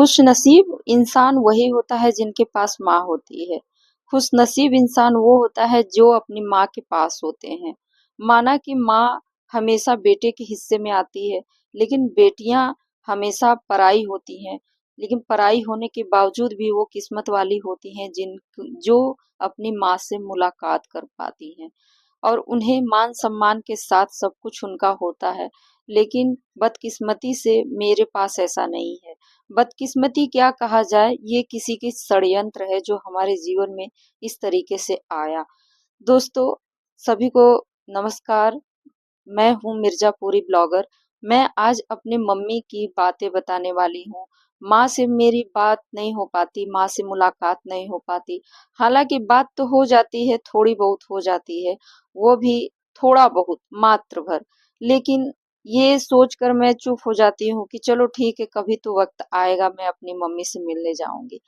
खुशनसीब इंसान वही होता है जिनके पास माँ होती है। खुशनसीब इंसान वो होता है जो अपनी माँ के पास होते हैं। माना कि माँ हमेशा बेटे के हिस्से में आती है, लेकिन बेटियाँ हमेशा पराई होती हैं। लेकिन पराई होने के बावजूद भी वो किस्मत वाली होती हैं जो अपनी माँ से मुलाकात कर पाती हैं। और उन्हें मान-सम्मान के साथ सब कुछ उनका होता है। लेकिन बदकिस्मती से मेरे पास ऐसा नहीं है। बदकिस्मती क्या कहा जाए, ये किसी की षड्यंत्र है जो हमारे जीवन में इस तरीके से आया। दोस्तों, सभी को नमस्कार। मैं हूँ मिर्ज़ापुरी ब्लॉगर। मैं आज अपनी मम्मी की बातें बताने वाली हूँ। माँ से मेरी बात नहीं हो पाती, माँ से मुलाकात नहीं हो पाती। हालाँकि बात तो हो जाती है, थोड़ी बहुत हो जाती है, वो भी थोड़ा बहुत मात्र भर। लेकिन ये सोचकर मैं चुप हो जाती हूँ कि चलो ठीक है, कभी तो वक़्त आएगा मैं अपनी मम्मी से मिलने जाऊँगी।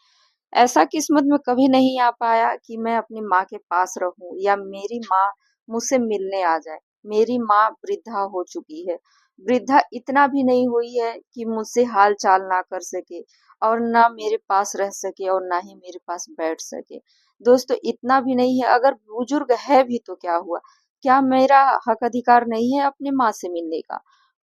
ऐसा किस्मत में कभी नहीं आ पाया कि मैं अपनी माँ के पास रहूं या मेरी माँ मुझसे मिलने आ जाए। मेरी माँ वृद्धा हो चुकी है। वृद्धा इतना भी नहीं हुई है कि मुझसे हाल चाल ना कर सके और ना मेरे पास रह सके और ना ही मेरे पास बैठ सके। दोस्तों, इतना भी नहीं है, अगर बुजुर्ग है भी तो क्या हुआ? क्या मेरा हक अधिकार नहीं है अपनी माँ से मिलने का?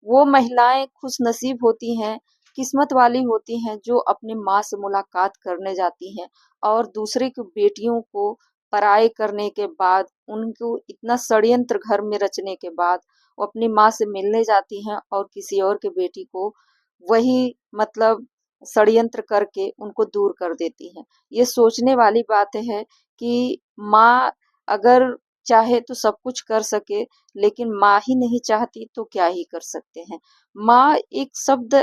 वो महिलाएं खुशनसीब होती हैं, किस्मत वाली होती हैं जो अपनी माँ से मुलाकात करने जाती हैं और दूसरे की बेटियों को पराये करने के बाद, उनको इतना षड्यंत्र घर में रचने के बाद वो अपनी माँ से मिलने जाती हैं और किसी और की बेटी को वही मतलब षड्यंत्र करके उनको दूर कर देती हैं। ये सोचने वाली बात है कि माँ अगर चाहे तो सब कुछ कर सके, लेकिन माँ ही नहीं चाहती तो क्या ही कर सकते हैं। माँ एक शब्द,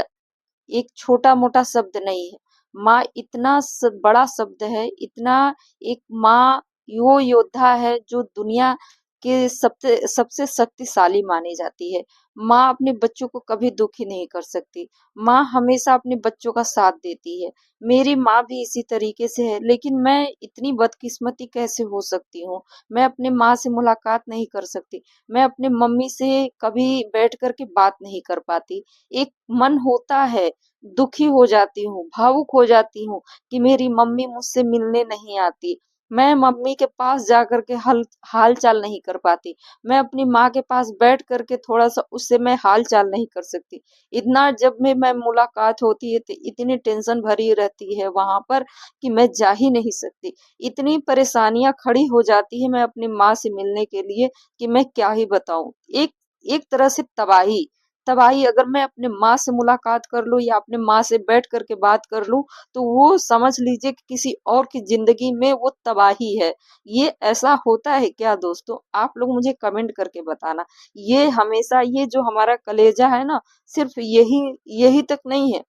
एक छोटा-मोटा शब्द नहीं है। माँ इतना बड़ा शब्द है, इतना एक माँ वो योद्धा है जो दुनिया के सबसे सबसे शक्तिशाली मानी जाती है। माँ अपने बच्चों को कभी दुखी नहीं कर सकती। माँ हमेशा अपने बच्चों का साथ देती है। मेरी माँ भी इसी तरीके से है, लेकिन मैं इतनी बदकिस्मती कैसे हो सकती हूँ? मैं अपनी माँ से मुलाकात नहीं कर सकती। मैं अपनी मम्मी से कभी बैठ कर के बात नहीं कर पाती। एक मन होता है, दुखी हो जाती हूँ, भावुक हो जाती हूँ कि मेरी मम्मी मुझसे मिलने नहीं आती। मैं मम्मी के पास जाकर के हाल-चाल नहीं कर पाती। मैं अपनी माँ के पास बैठ कर के थोड़ा-सा उससे मैं हाल-चाल नहीं कर सकती। इतना जब में मैं मुलाकात होती है तो इतनी टेंशन भरी रहती है वहाँ पर कि मैं जा ही नहीं सकती। इतनी परेशानियाँ खड़ी हो जाती है मैं अपनी माँ से मिलने के लिए कि मैं क्या ही बताऊँ। एक एक तरह से तबाही तबाही अगर मैं अपने माँ से मुलाकात कर लूँ या अपने माँ से बैठ कर के बात कर लूँ, तो वो समझ लीजिए कि किसी और की ज़िंदगी में वो तबाही है। ये ऐसा होता है क्या दोस्तों? आप लोग मुझे कमेंट करके बताना। ये हमेशा ये जो हमारा कलेजा है ना, सिर्फ़ यही यही तक नहीं है।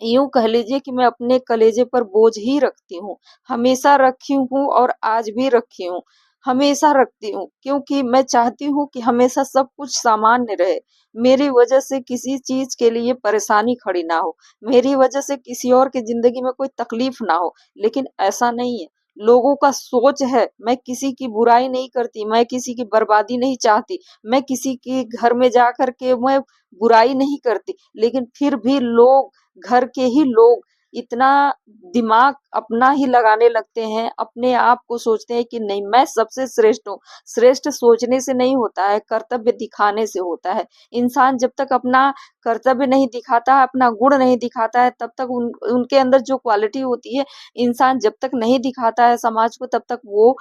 यूँ कह लीजिए कि मैं अपने कलेजे पर बोझ ही रखती हूँ, हमेशा रखी हूँ और आज भी रखी हूँ, हमेशा रखती हूँ क्योंकि मैं चाहती हूँ कि हमेशा सब कुछ सामान्य रहे। मेरी वजह से किसी चीज़ के लिए परेशानी खड़ी ना हो, मेरी वजह से किसी और की ज़िंदगी में कोई तकलीफ़ ना हो, लेकिन ऐसा नहीं है। लोगों का सोच है, मैं किसी की बुराई नहीं करती, मैं किसी की बर्बादी नहीं चाहती, मैं किसी के घर में जा कर के मैं बुराई नहीं करती, लेकिन फिर भी लोग, घर के ही लोग इतना दिमाग अपना ही लगाने लगते हैं, अपने आप को सोचते हैं कि नहीं मैं सबसे श्रेष्ठ हूँ। श्रेष्ठ सोचने से नहीं होता है, कर्तव्य दिखाने से होता है। इंसान जब तक अपना कर्तव्य नहीं दिखाता है, अपना गुण नहीं दिखाता है, तब तक उनके अंदर जो क्वालिटी होती है, इंसान जब तक नहीं दिखाता है समाज को, तब तक वो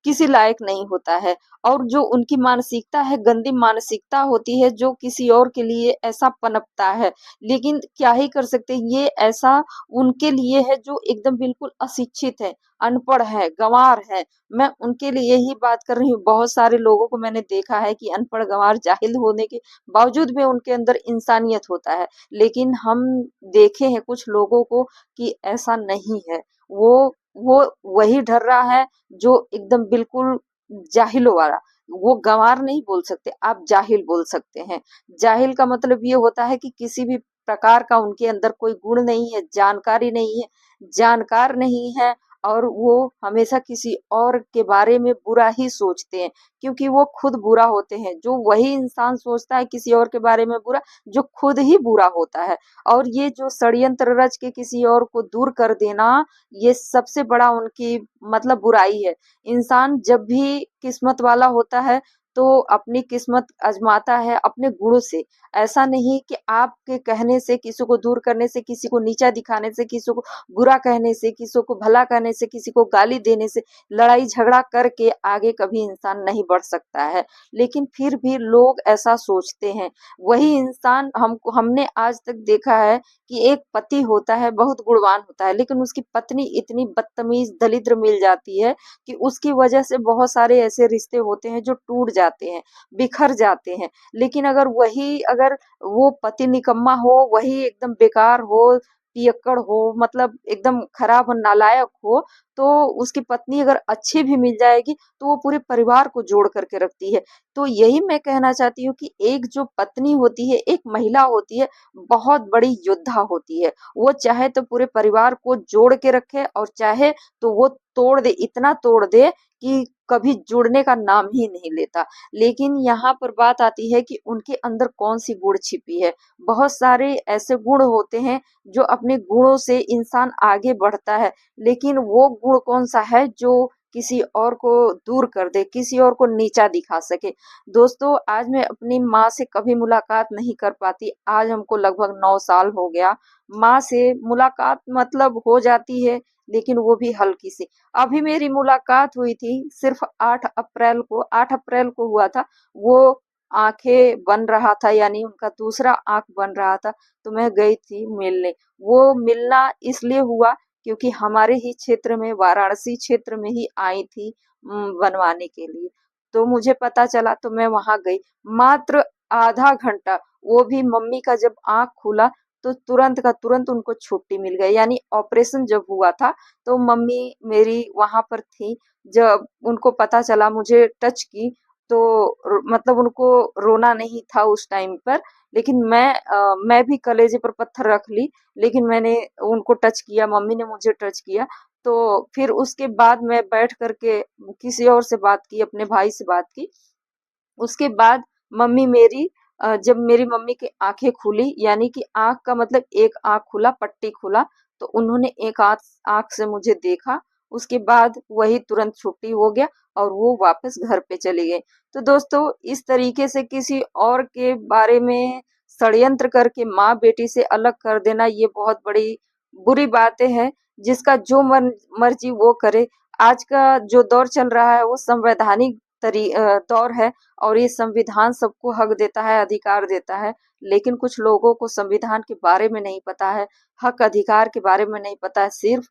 किसी लायक नहीं होता है। और जो उनकी मानसिकता है, गंदी मानसिकता होती है जो किसी और के लिए ऐसा पनपता है। लेकिन क्या ही कर सकते हैं, ये ऐसा उनके लिए है जो एकदम बिल्कुल अशिक्षित है, अनपढ़ है, गँवार है। मैं उनके लिए ही बात कर रही हूँ। बहुत सारे लोगों को मैंने देखा है कि अनपढ़, गँवार, जाहिल होने के बावजूद भी उनके अंदर इंसानियत होता है। लेकिन हम देखे हैं कुछ लोगों को कि ऐसा नहीं है। वो वही ढर्रा है जो एकदम बिल्कुल जाहिलों वाला। वो गँवार नहीं बोल सकते, आप जाहिल बोल सकते हैं। जाहिल का मतलब ये होता है कि किसी भी प्रकार का उनके अंदर कोई गुण नहीं है, जानकारी नहीं है, जानकार नहीं है और वो हमेशा किसी और के बारे में बुरा ही सोचते हैं, क्योंकि वो खुद बुरा होते हैं। जो वही इंसान सोचता है किसी और के बारे में बुरा, जो खुद ही बुरा होता है। और ये जो षड्यंत्र रच के किसी और को दूर कर देना, ये सबसे बड़ा उनकी मतलब बुराई है। इंसान जब भी किस्मत वाला होता है तो अपनी किस्मत आजमाता है अपने गुणों से। ऐसा नहीं कि आपके कहने से, किसी को दूर करने से, किसी को नीचा दिखाने से, किसी को बुरा कहने से, किसी को भला कहने से, किसी को गाली देने से, लड़ाई झगड़ा करके आगे कभी इंसान नहीं बढ़ सकता है। लेकिन फिर भी लोग ऐसा सोचते हैं। वही इंसान हमने आज तक देखा है कि एक पति होता है, बहुत गुणवान होता है, लेकिन उसकी पत्नी इतनी बदतमीज दरिद्र मिल जाती है कि उसकी वजह से बहुत सारे ऐसे रिश्ते होते हैं जो टूट जाते हैं, बिखर जाते हैं। लेकिन अगर वो पति निकम्मा हो, वही एकदम बेकार हो, पियक्कड़ हो, मतलब एकदम खराब और नालायक हो, तो उसकी पत्नी अगर अच्छी भी मिल जाएगी तो वो पूरे परिवार को जोड़ करके रखती है। तो यही मैं कहना चाहती हूँ कि एक जो पत्नी होती है, एक महिला होती है, बहुत बड़ी योद्धा होती है। वो चाहे तो पूरे परिवार को जोड़ के रखे और चाहे तो वो तोड़ दे, इतना तोड़ दे कि कभी जुड़ने का नाम ही नहीं लेता। लेकिन यहाँ पर बात आती है कि उनके अंदर कौन-सी गुण छिपी है। बहुत सारे ऐसे गुण होते हैं जो अपने गुणों से इंसान आगे बढ़ता है, लेकिन वो गुण कौन-सा है जो किसी और को दूर कर दे, किसी और को नीचा दिखा सके। दोस्तों, आज मैं अपनी माँ से कभी मुलाकात नहीं कर पाती। आज हमको लगभग 9 साल हो गया। माँ से मुलाकात मतलब हो जाती है, लेकिन वो भी हल्की सी। अभी मेरी मुलाकात हुई थी सिर्फ 8 अप्रैल को हुआ था। वो आंखें बन रहा था, यानी उनका दूसरा आंख बन रहा था, तो मैं गई थी मिलने। वो मिलना इसलिए हुआ क्योंकि हमारे ही क्षेत्र में, वाराणसी क्षेत्र में ही आई थी बनवाने के लिए। तो मुझे पता चला तो मैं वहां गई। मात्र आधा घंटा, वो भी मम्मी का जब आंख खुला तो तुरंत का तुरंत उनको छुट्टी मिल गई। यानी ऑपरेशन जब हुआ था तो मम्मी मेरी वहां पर थी। जब उनको पता चला, मुझे टच की, तो मतलब उनको रोना नहीं था उस टाइम पर, लेकिन मैं भी कलेजे पर पत्थर रख ली। लेकिन मैंने उनको टच किया, मम्मी ने मुझे टच किया। तो फिर उसके बाद मैं बैठ करके किसी और से बात की, अपने भाई से बात की। उसके बाद मम्मी मेरी जब मेरी मम्मी की आंखें खुली, यानी कि आंख का मतलब एक आंख खुला, पट्टी खुला, तो उन्होंने एक आंख आंख से मुझे देखा। उसके बाद वही तुरंत छुट्टी हो गया और वो वापस घर पे चली गई। तो दोस्तों, इस तरीके से किसी और के बारे में षड्यंत्र करके माँ बेटी से अलग कर देना, ये बहुत बड़ी बुरी बातें हैं। जिसका जो मर्जी वो करे। आज का जो दौर चल रहा है वो संवैधानिक दौर है, और ये संविधान सबको हक देता है, अधिकार देता है। लेकिन कुछ लोगों को संविधान के बारे में नहीं पता है, हक अधिकार के बारे में नहीं पता है। सिर्फ